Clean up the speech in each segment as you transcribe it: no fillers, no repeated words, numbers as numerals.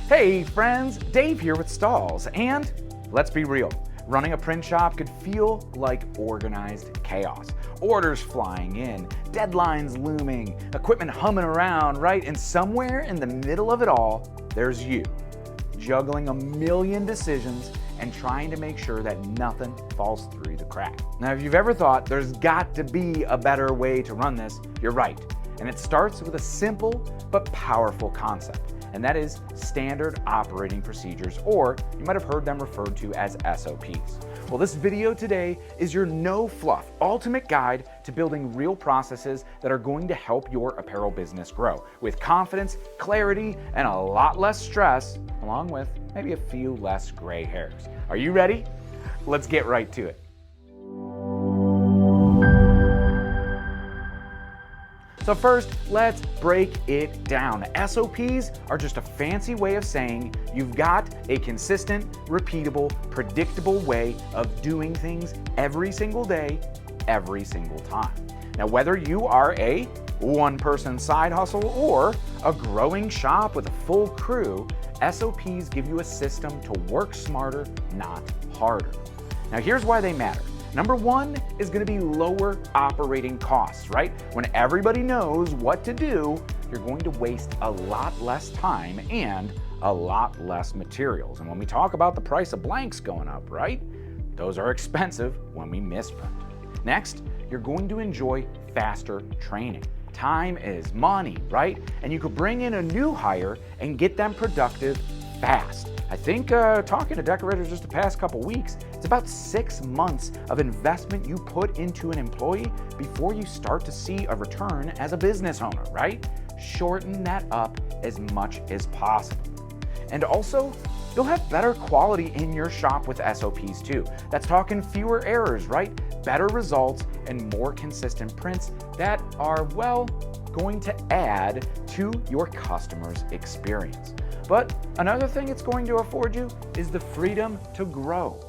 Hey friends, Dave here with Stahls, and let's be real, running a print shop could feel like organized chaos. Orders flying in, deadlines looming, equipment humming around, right? And somewhere in the middle of it all, there's you, juggling a million decisions and trying to make sure that nothing falls through the crack. Now, if you've ever thought there's got to be a better way to run this, you're right. And it starts with a simple but powerful concept, and that is standard operating procedures, or you might have heard them referred to as SOPs. Well, this video today is your no-fluff ultimate guide to building real processes that are going to help your apparel business grow with confidence, clarity, and a lot less stress, along with maybe a few less gray hairs. Are you ready? Let's get right to it. So first, let's break it down. SOPs are just a fancy way of saying you've got a consistent, repeatable, predictable way of doing things every single day, every single time. Now, whether you are a one-person side hustle or a growing shop with a full crew, SOPs give you a system to work smarter, not harder. Now, here's why they matter. Number one is going to be lower operating costs, right? When everybody knows what to do, you're going to waste a lot less time and a lot less materials. And when we talk about the price of blanks going up, right? Those are expensive when we misprint. Next, you're going to enjoy faster training. Time is money, right? And you could bring in a new hire and get them productive fast. I think talking to decorators just the past couple weeks, it's about 6 months of investment you put into an employee before you start to see a return as a business owner, right? Shorten that up as much as possible. And also, you'll have better quality in your shop with SOPs too. That's talking fewer errors, right? Better results and more consistent prints that are, well, going to add to your customer's experience. But another thing it's going to afford you is the freedom to grow.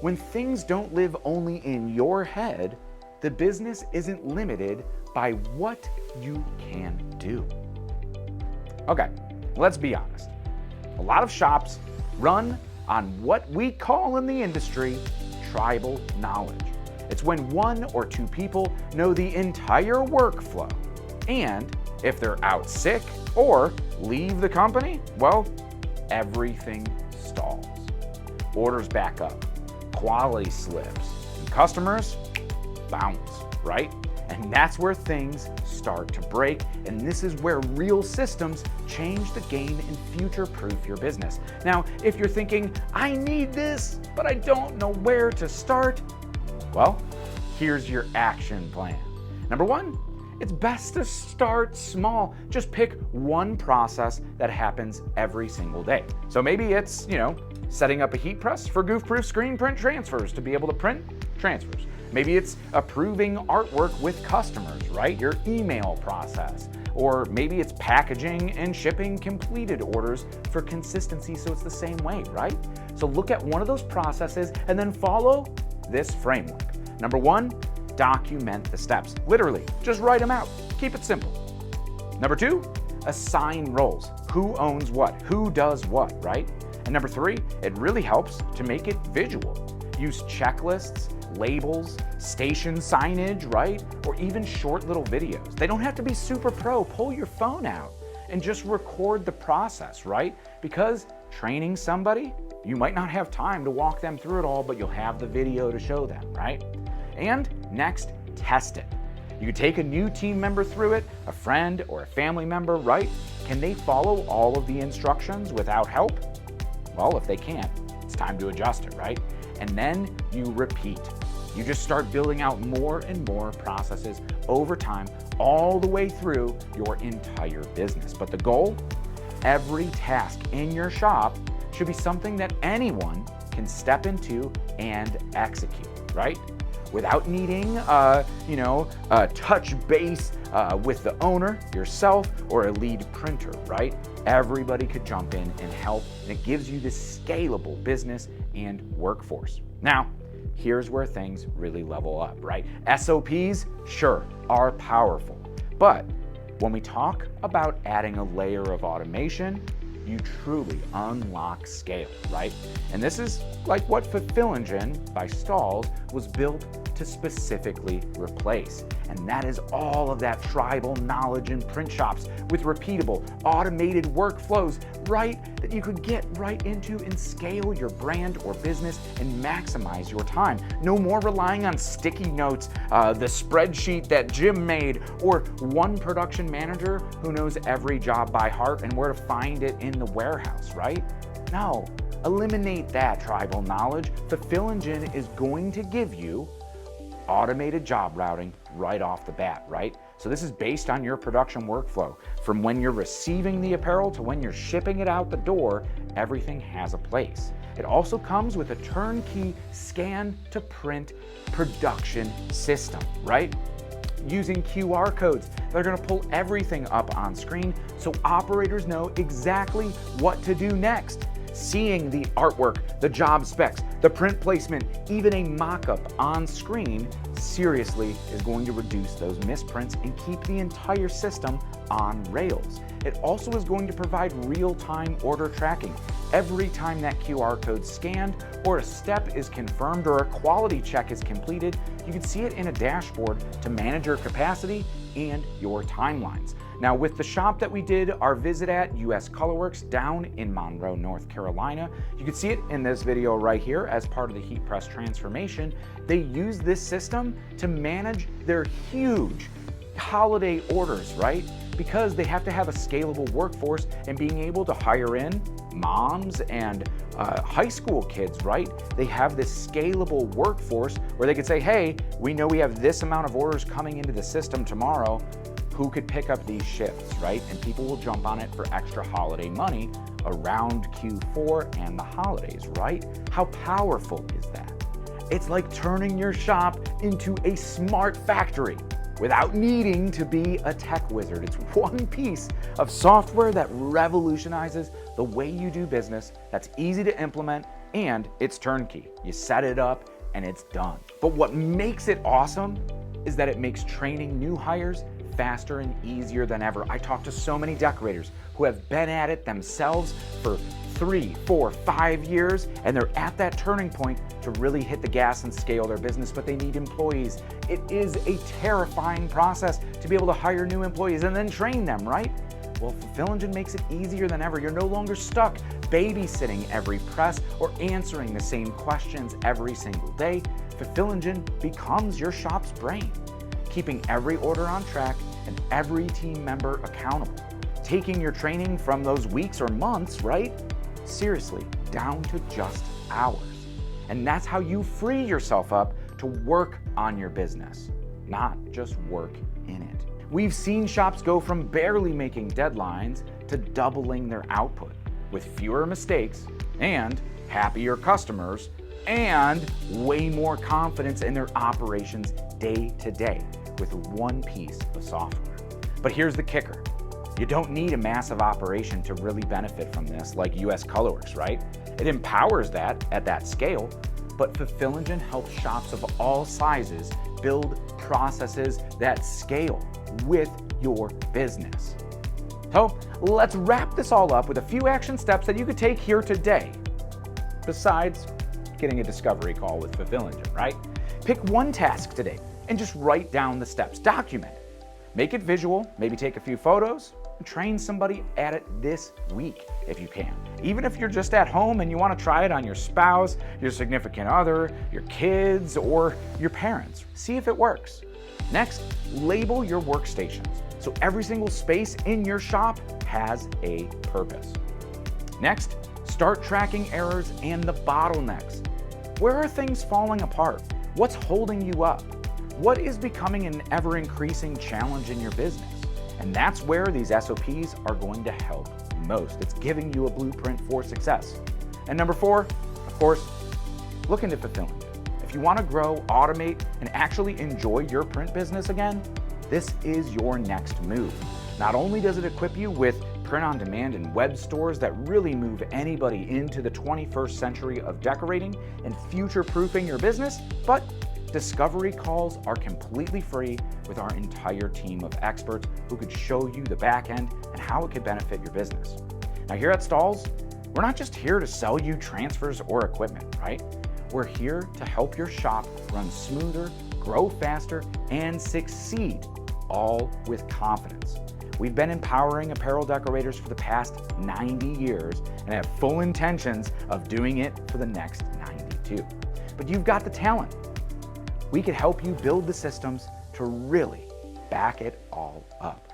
When things don't live only in your head, the business isn't limited by what you can do. Okay, let's be honest. A lot of shops run on what we call in the industry tribal knowledge. It's when one or two people know the entire workflow, and if they're out sick or leave the company, well, everything stalls. Orders back up, quality slips, and customers bounce, right? And that's where things start to break, and this is where real systems change the game and future-proof your business. Now, if you're thinking, I need this, but I don't know where to start, well, here's your action plan. Number one, it's best to start small. Just pick one process that happens every single day. So maybe it's, setting up a heat press for goof-proof screen print transfers to be able to print transfers. Maybe it's approving artwork with customers, right? Your email process. Or maybe it's packaging and shipping completed orders for consistency so it's the same way, right? So look at one of those processes and then follow this framework. Number one, document the steps. Literally, just write them out. Keep it simple. Number two, assign roles. Who owns what? Who does what, right? And number three, it really helps to make it visual. Use checklists, labels, station signage, right? Or even short little videos. They don't have to be super pro. Pull your phone out and just record the process, right? Because training somebody, you might not have time to walk them through it all, but you'll have the video to show them, right? And next, test it. You could take a new team member through it, a friend or a family member, right? Can they follow all of the instructions without help? Well, if they can't, it's time to adjust it, right? And then you repeat. You just start building out more and more processes over time, all the way through your entire business. But the goal, every task in your shop should be something that anyone can step into and execute, right? Without needing, a touch base with the owner, yourself, or a lead printer, right? Everybody could jump in and help, and it gives you this scalable business and workforce. Now, here's where things really level up, right? SOPs, sure, are powerful, but when we talk about adding a layer of automation, you truly unlock scale, right? And this is like what Fulfill Engine by Stahls was built to specifically replace. And that is all of that tribal knowledge in print shops with repeatable, automated workflows, right? That you could get right into and scale your brand or business and maximize your time. No more relying on sticky notes, the spreadsheet that Jim made, or one production manager who knows every job by heart and where to find it in the warehouse, right? No, eliminate that tribal knowledge. Fulfill Engine is going to give you automated job routing right off the bat, right? So this is based on your production workflow. From when you're receiving the apparel to when you're shipping it out the door, everything has a place. It also comes with a turnkey scan to print production system, right? Using QR codes that are gonna pull everything up on screen so operators know exactly what to do next. Seeing the artwork, the job specs, the print placement, even a mock-up on screen seriously is going to reduce those misprints and keep the entire system on rails. It also is going to provide real-time order tracking. Every time that QR code's scanned or a step is confirmed or a quality check is completed, you can see it in a dashboard to manage your capacity and your timelines. Now, with the shop that we did our visit at, US Colorworks down in Monroe, North Carolina, you can see it in this video right here as part of the heat press transformation. They use this system to manage their huge holiday orders, right? Because they have to have a scalable workforce, and being able to hire in moms and high school kids, right? They have this scalable workforce where they could say, hey, we know we have this amount of orders coming into the system tomorrow. Who could pick up these shifts, right? And people will jump on it for extra holiday money around Q4 and the holidays, right? How powerful is that? It's like turning your shop into a smart factory without needing to be a tech wizard. It's one piece of software that revolutionizes the way you do business, that's easy to implement, and it's turnkey. You set it up and it's done. But what makes it awesome is that it makes training new hires faster and easier than ever. I talk to so many decorators who have been at it themselves for 3, 4, 5 years, and they're at that turning point to really hit the gas and scale their business, but they need employees. It is a terrifying process to be able to hire new employees and then train them, right? Well, Fulfill Engine makes it easier than ever. You're no longer stuck babysitting every press or answering the same questions every single day. Fulfill Engine becomes your shop's brain, keeping every order on track and every team member accountable. Taking your training from those weeks or months, right? Seriously, down to just hours. And that's how you free yourself up to work on your business, not just work in it. We've seen shops go from barely making deadlines to doubling their output with fewer mistakes and happier customers and way more confidence in their operations day to day with one piece of software. But here's the kicker. You don't need a massive operation to really benefit from this like US Colorworks, right? It empowers that at that scale, but Fulfill Engine helps shops of all sizes build processes that scale with your business. So let's wrap this all up with a few action steps that you could take here today, besides getting a discovery call with Fulfill Engine, right? Pick one task today and just write down the steps, document it. Make it visual, maybe take a few photos, and train somebody at it this week if you can. Even if you're just at home and you want to try it on your spouse, your significant other, your kids, or your parents. See if it works. Next, label your workstations so every single space in your shop has a purpose. Next, start tracking errors and the bottlenecks. Where are things falling apart? What's holding you up? What is becoming an ever-increasing challenge in your business? And that's where these SOPs are going to help most. It's giving you a blueprint for success. And number 4, of course, look into Fulfill Engine. If you want to grow, automate, and actually enjoy your print business again, this is your next move. Not only does it equip you with print on demand and web stores that really move anybody into the 21st century of decorating and future-proofing your business, but discovery calls are completely free with our entire team of experts who could show you the back end and how it could benefit your business. Now here at Stahls, we're not just here to sell you transfers or equipment, right? We're here to help your shop run smoother, grow faster, and succeed, all with confidence. We've been empowering apparel decorators for the past 90 years and have full intentions of doing it for the next 92. But you've got the talent. We could help you build the systems to really back it all up.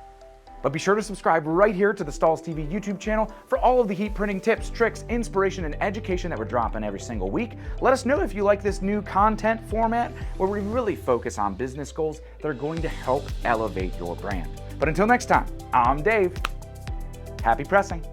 But be sure to subscribe right here to the Stahls TV YouTube channel for all of the heat printing tips, tricks, inspiration, and education that we're dropping every single week. Let us know if you like this new content format where we really focus on business goals that are going to help elevate your brand. But until next time, I'm Dave. Happy pressing.